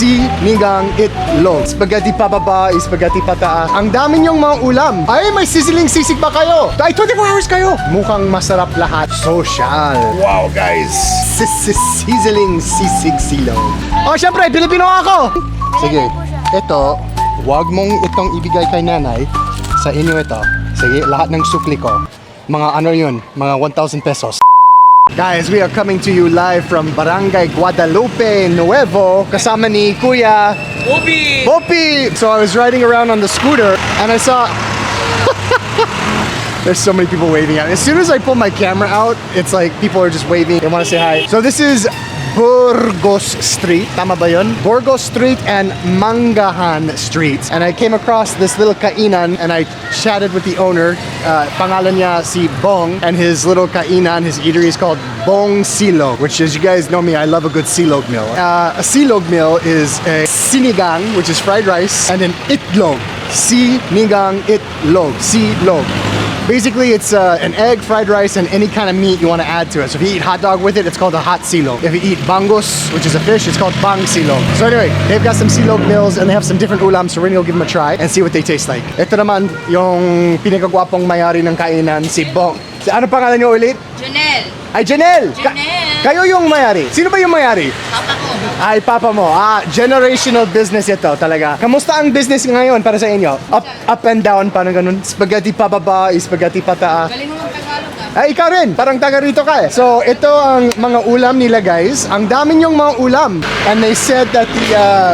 sinigang itlog. Spaghetti pababa, spaghetti pataas. Ang dami niyong mga ulam. Ay, may sizzling sisig ba kayo? Ay, 24 hours kayo. Mukhang masarap lahat. Social. Wow, guys. Sizzling sisig silog. Oh, syempre, Pilipino ako. Sige, ito, wag mong itong ibigay kay nanay. Sa inyo ito. Sige, lahat ng sukli ko. Mga ano yun, mga 1,000 pesos. Guys, we are coming to you live from Barangay Guadalupe, Nuevo. Kasama ni Kuya Bopi! So I was riding around on the scooter and I saw there's so many people waving at me. As soon as I pull my camera out, it's like people are just waving. They want to say hi. So this is Burgos Street. Tama ba yun? Burgos Street and Mangahan Street. And I came across this little kainan and I chatted with the owner. Pangalan niya si Bong. And his little kainan, his eatery is called Bong Silog. Which, as you guys know me, I love a good silog meal. A silog meal is a sinigang, which is fried rice, and an itlog. Sinigang itlog. Silog. Basically, it's an egg, fried rice, and any kind of meat you want to add to it. So if you eat hot dog with it, it's called a hot silog. If you eat bangus, which is a fish, it's called bang silog. So anyway, they've got some silog meals and they have some different ulams, so we're gonna give them a try and see what they taste like. Ito naman, yung pinakagwapong mayari ng kainan, si Bong. Ano pangalan niyo ulit? Janelle. Ay, Janelle! Janelle. Kayo yung mayari. Sino ba yung mayari? Papa ko. Ay, papa mo. Generational business ito talaga. Kamusta ang business ngayon para sa inyo? Up and down, parang ganun. Spaghetti pababa, spaghetti pataas. Galing mo ng Tagalog Ay, ikaw rin. Parang taga rito ka eh. So, ito ang mga ulam nila, guys. Ang dami niyong mga ulam. And they said that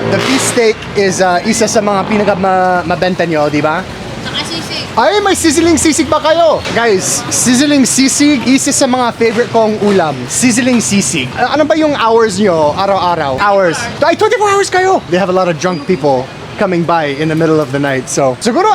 the beef steak is isa sa mga pinakamabenta nyo, di ba? Saka sisig. Ay, may sizzling sisig ba kayo? Guys, sizzling sisig, isa sa mga favorite kong ulam. Sizzling sisig. Ano ba yung hours nyo araw-araw? Hours. Ay, 24 hours kayo. They have a lot of drunk people coming by in the middle of the night. So, siguro,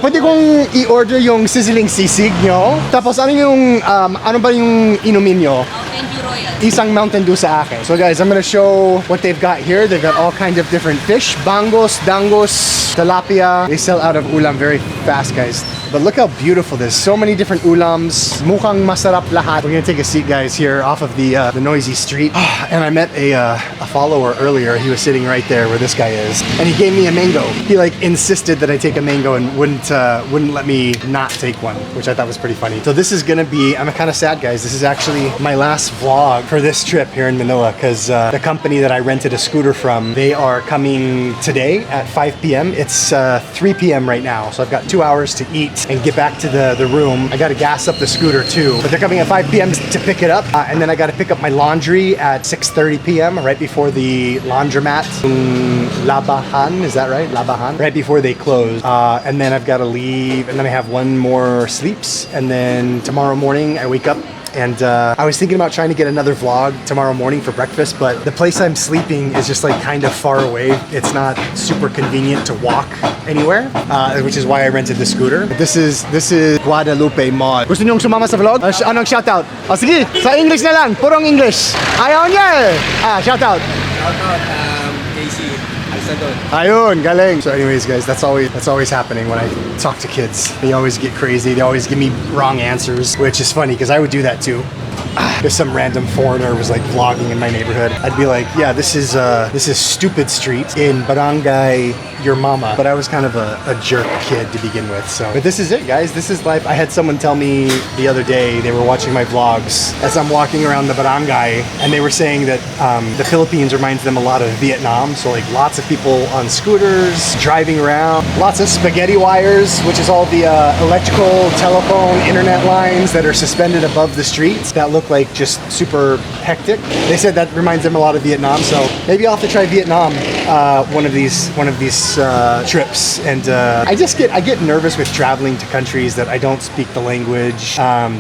pwede kong i-order yung sizzling sisig nyo. Tapos, ano ba yung inumin nyo? Mountain Dew Royal. Isang Mountain Dew sa akin. So guys, I'm gonna show what they've got here. They've got all kinds of different fish. Bangos, dangos, tilapia. They sell out of ulam very fast, guys. But look how beautiful this is. So many different ulams. Mukhang masarap lahat. We're gonna take a seat, guys, here off of the noisy street. And I met a follower earlier. He was sitting right there where this guy is. And he gave me a mango. He like insisted that I take a mango and wouldn't let me not take one, which I thought was pretty funny. So this is gonna be, I'm kind of sad, guys. This is actually my last vlog for this trip here in Manila because the company that I rented a scooter from, they are coming today at 5 p.m. It's 3 p.m. right now. So I've got 2 hours to eat and get back to the room. I got to gas up the scooter too, but they're coming at 5 p.m. to pick it up. And then I got to pick up my laundry at 6:30 p.m. right before the laundromat. Labahan, is that right? Labahan? Right before they close. And then I've got to leave and then I have one more sleeps. And then tomorrow morning I wake up. And I was thinking about trying to get another vlog tomorrow morning for breakfast, but the place I'm sleeping is just like kind of far away. It's not super convenient to walk anywhere, which is why I rented the scooter. This is Guadalupe Mall. Gusto niyong sumama sa vlog? Anong shoutout? O sige, sa English na lang, purong English. Ayaw niya eh. Shoutout. Casey. Ayun, galing. So anyways, guys, that's always happening when I talk to kids. They always get crazy. They always give me wrong answers, which is funny because I would do that too. If some random foreigner was like vlogging in my neighborhood, I'd be like, yeah, this is Stupid Street in Barangay your mama. But I was kind of a jerk kid to begin with. So, but this is it, guys. This is life. I had someone tell me the other day, they were watching my vlogs as I'm walking around the barangay, and they were saying that the Philippines reminds them a lot of Vietnam. So like lots of people on scooters, driving around, lots of spaghetti wires, which is all the electrical, telephone, internet lines that are suspended above the streets that look like just super hectic. They said that reminds them a lot of Vietnam. So maybe I'll have to try Vietnam one of these trips. And I get nervous with traveling to countries that I don't speak the language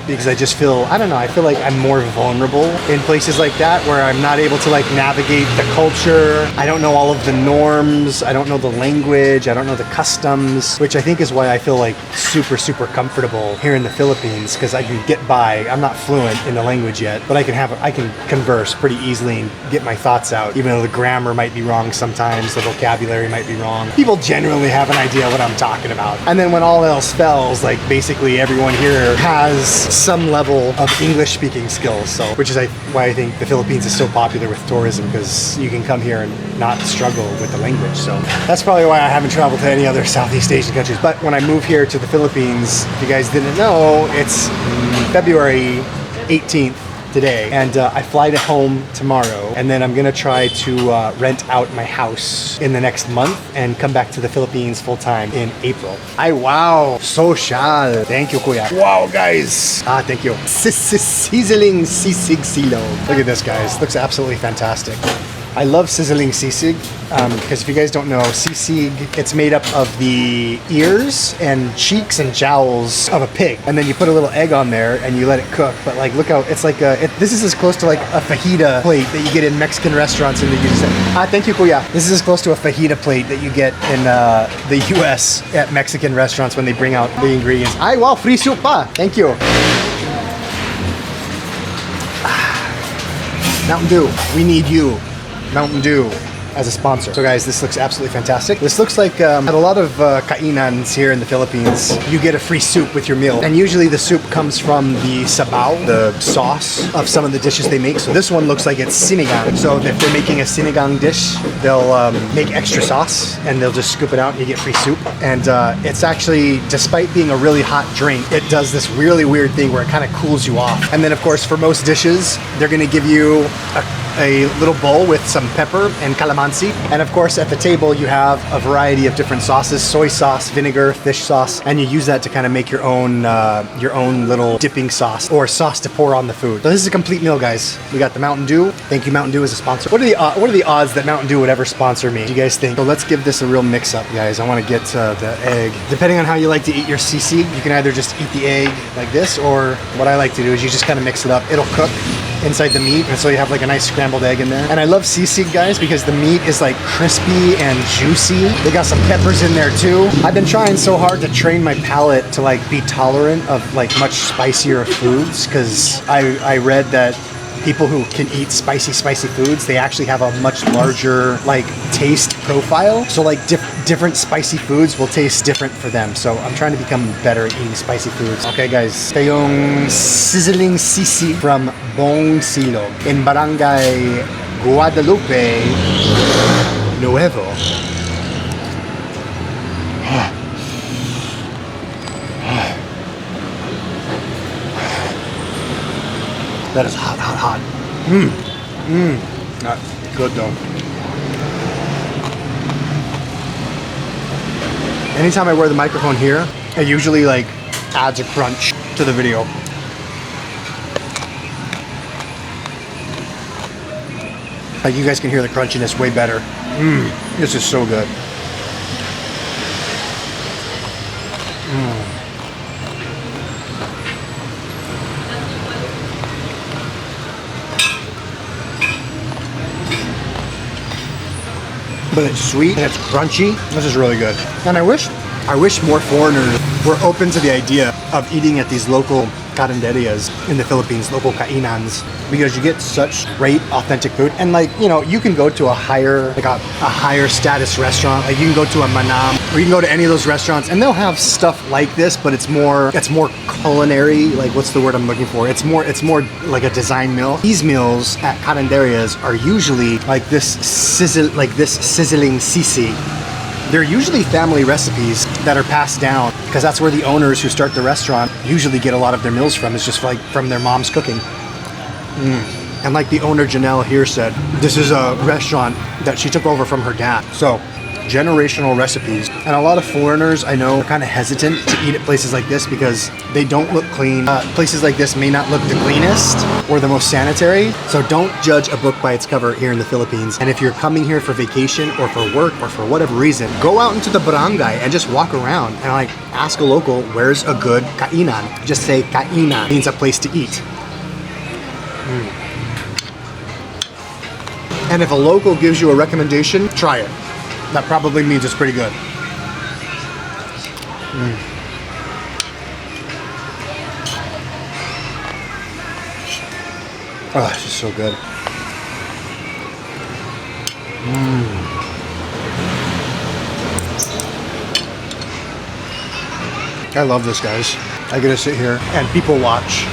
because I just feel, I don't know, I feel like I'm more vulnerable in places like that where I'm not able to like navigate the culture. I don't know all of the norms. I don't know the language. I don't know the customs, which I think is why I feel like super comfortable here in the Philippines because I can get by. I'm not fluent in the language language yet, but I can converse pretty easily and get my thoughts out, even though the grammar might be wrong sometimes, the vocabulary might be wrong. People generally have an idea what I'm talking about. And then when all else fails, like basically everyone here has some level of English speaking skills. So, which is why I think the Philippines is so popular with tourism, because you can come here and not struggle with the language. So that's probably why I haven't traveled to any other Southeast Asian countries. But when I move here to the Philippines, if you guys didn't know, it's February 18th today, and I fly to home tomorrow, and then I'm gonna try to rent out my house in the next month and come back to the Philippines full time in April. Ay, wow, social. Thank you, kuya. Wow, guys. Thank you. Sizzling sisig silog. Look at this, guys. Looks absolutely fantastic. I love sizzling sisig because if you guys don't know, sisig, it's made up of the ears and cheeks and jowls of a pig, and then you put a little egg on there and you let it cook. But like, look how it's like this is as close to like a fajita plate that you get in Mexican restaurants in the US. Thank you, kuya. This is as close to a fajita plate that you get in the US at Mexican restaurants when they bring out the ingredients. Ay, wow, free soup pa. Thank you. Mountain Dew, we need you. Mountain Dew as a sponsor. So guys, this looks absolutely fantastic. This looks like at a lot of kainans here in the Philippines, you get a free soup with your meal. And usually the soup comes from the sabaw, the sauce of some of the dishes they make. So this one looks like it's sinigang. So if they're making a sinigang dish, they'll make extra sauce and they'll just scoop it out and you get free soup. And it's actually, despite being a really hot drink, it does this really weird thing where it kind of cools you off. And then of course, for most dishes, they're gonna give you a little bowl with some pepper and calamansi. And of course, at the table, you have a variety of different sauces, soy sauce, vinegar, fish sauce, and you use that to kind of make your own little dipping sauce or sauce to pour on the food. So this is a complete meal, guys. We got the Mountain Dew. Thank you, Mountain Dew, as a sponsor. What are the odds that Mountain Dew would ever sponsor me? Do you guys think? So let's give this a real mix up, guys. I want to get the egg. Depending on how you like to eat your sisig, you can either just eat the egg like this, or what I like to do is you just kind of mix it up. It'll cook inside the meat, and so you have like a nice scrambled egg in there. And I love sisig, guys, because the meat is like crispy and juicy. They got some peppers in there too. I've been trying so hard to train my palate to like be tolerant of like much spicier foods, because I read that people who can eat spicy foods, they actually have a much larger like taste profile. So like different spicy foods will taste different for them. So I'm trying to become better at eating spicy foods. Okay, guys, ito yung sizzling sisig from Bong Silog in Barangay Guadalupe, Nuevo. That is hot, hot, hot. Not good though. Anytime I wear the microphone here, it usually like adds a crunch to the video. Like you guys can hear the crunchiness way better. This is so good. But it's sweet and it's crunchy. This is really good. And I wish more foreigners were open to the idea of eating at these local carinderias in the Philippines, local kainans, because you get such great authentic food. And like, you know, you can go to a higher status restaurant, like you can go to a Manam, or you can go to any of those restaurants and they'll have stuff like this, but it's more culinary, like what's the word I'm looking for? It's more like a design meal. These meals at carinderias are usually like this sizzling sisig. They're usually family recipes that are passed down, because that's where the owners who start the restaurant usually get a lot of their meals from. It's just like from their mom's cooking. And like the owner Janelle here said, this is a restaurant that she took over from her dad. So generational recipes. And a lot of foreigners I know are kind of hesitant to eat at places like this because they don't look clean. Places like this may not look the cleanest or the most sanitary. So don't judge a book by its cover here in the Philippines. And if you're coming here for vacation or for work or for whatever reason, go out into the barangay and just walk around and like ask a local, where's a good kainan? Just say kainan means a place to eat. And if a local gives you a recommendation, try it. That probably means it's pretty good. Oh, this is so good. I love this, guys. I get to sit here and people watch.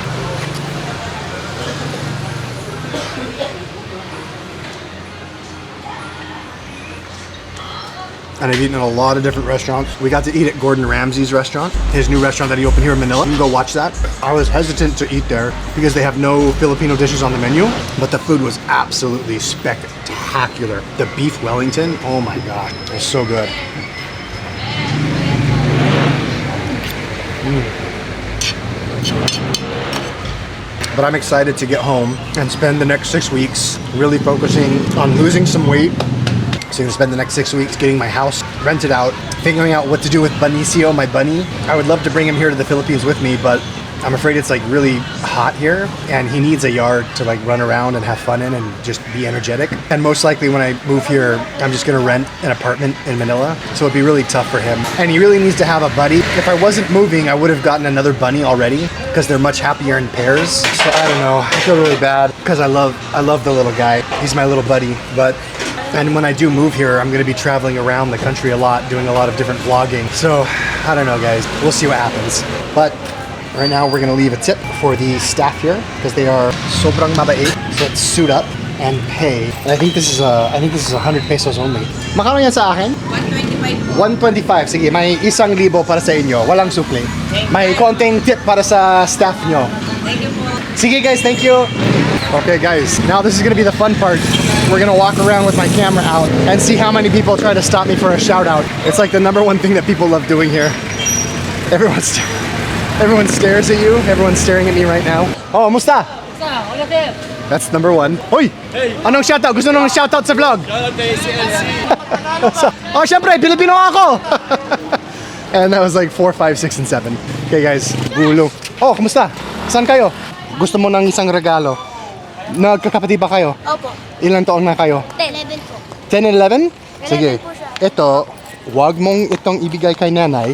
And I've eaten in a lot of different restaurants. We got to eat at Gordon Ramsay's restaurant, his new restaurant that he opened here in Manila. You can go watch that. I was hesitant to eat there because they have no Filipino dishes on the menu, but the food was absolutely spectacular. The beef Wellington, oh my God, it was so good. But I'm excited to get home and spend the next 6 weeks really focusing on losing some weight. So I'm gonna spend the next 6 weeks getting my house rented out, figuring out what to do with Benicio, my bunny. I would love to bring him here to the Philippines with me, but I'm afraid it's like really hot here and he needs a yard to like run around and have fun in and just be energetic. And most likely when I move here, I'm just gonna rent an apartment in Manila. So it'd be really tough for him. And he really needs to have a buddy. If I wasn't moving, I would have gotten another bunny already because they're much happier in pairs. So I don't know, I feel really bad because I love the little guy. He's my little buddy, and when I do move here, I'm gonna be traveling around the country a lot, doing a lot of different vlogging. So, I don't know guys, we'll see what happens. But right now we're gonna leave a tip for the staff here because they are sobrang mabait. So let's suit up and pay. And I think this is 100 pesos only. Makano yan sa akin? 125 po. 125. Sige, may 1,000 para sa inyo. Walang sukli. May konting tip para sa staff nyo. Thank you po. Sige guys, thank you. Okay guys, now this is gonna be the fun part. We're gonna walk around with my camera out and see how many people try to stop me for a shout out. It's like the #1 thing that people love doing here. Everyone stares at you. Everyone's staring at me right now. Oh, musta? That's #1. Hoy! Hey! Anong shoutout? Gusto nung shoutout sa vlog? Shoutout kay CLC. Oh, syempre, Pilipino ako! And that was like 4, 5, 6, and 7. Okay guys, gulo. Oh, kumusta? Saan kayo? Gusto mo ng isang regalo? Nagkakapatid ba kayo? Opo. Ilang taon na kayo? 11 po. 10 and 11? Sige. po siya. Ito, wag mong itong ibigay kay nanay.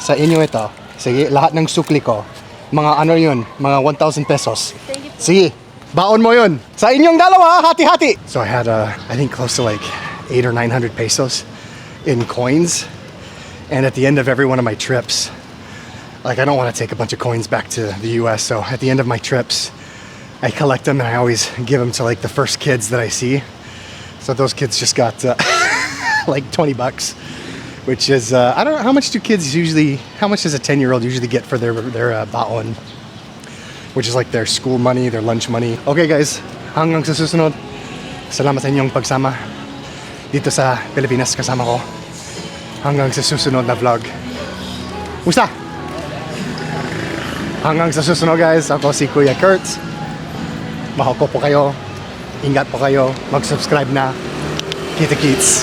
Sa inyo ito. Sige, lahat ng sukli ko. Mga ano yun, mga 1,000 pesos. Thank you po. Sige, baon mo yun. Sa inyong dalawa, hati-hati. So I had, I think close to like 800 or 900 pesos in coins. And at the end of every one of my trips, like I don't want to take a bunch of coins back to the US. So at the end of my trips, I collect them and I always give them to like the first kids that I see. So those kids just got like 20 bucks, which is, I don't know, how much do kids usually, how much does a 10-year-old usually get for their baon? Which is like their school money, their lunch money. Okay guys, hanggang sa susunod. Salamat sa inyong pagsama dito sa Pilipinas kasama ko. Hanggang sa susunod na vlog. Musta? Hanggang sa susunod guys, ako si Kuya Kurt. Mahal ko po kayo. Ingat po kayo. Mag-subscribe na. Kita-kits.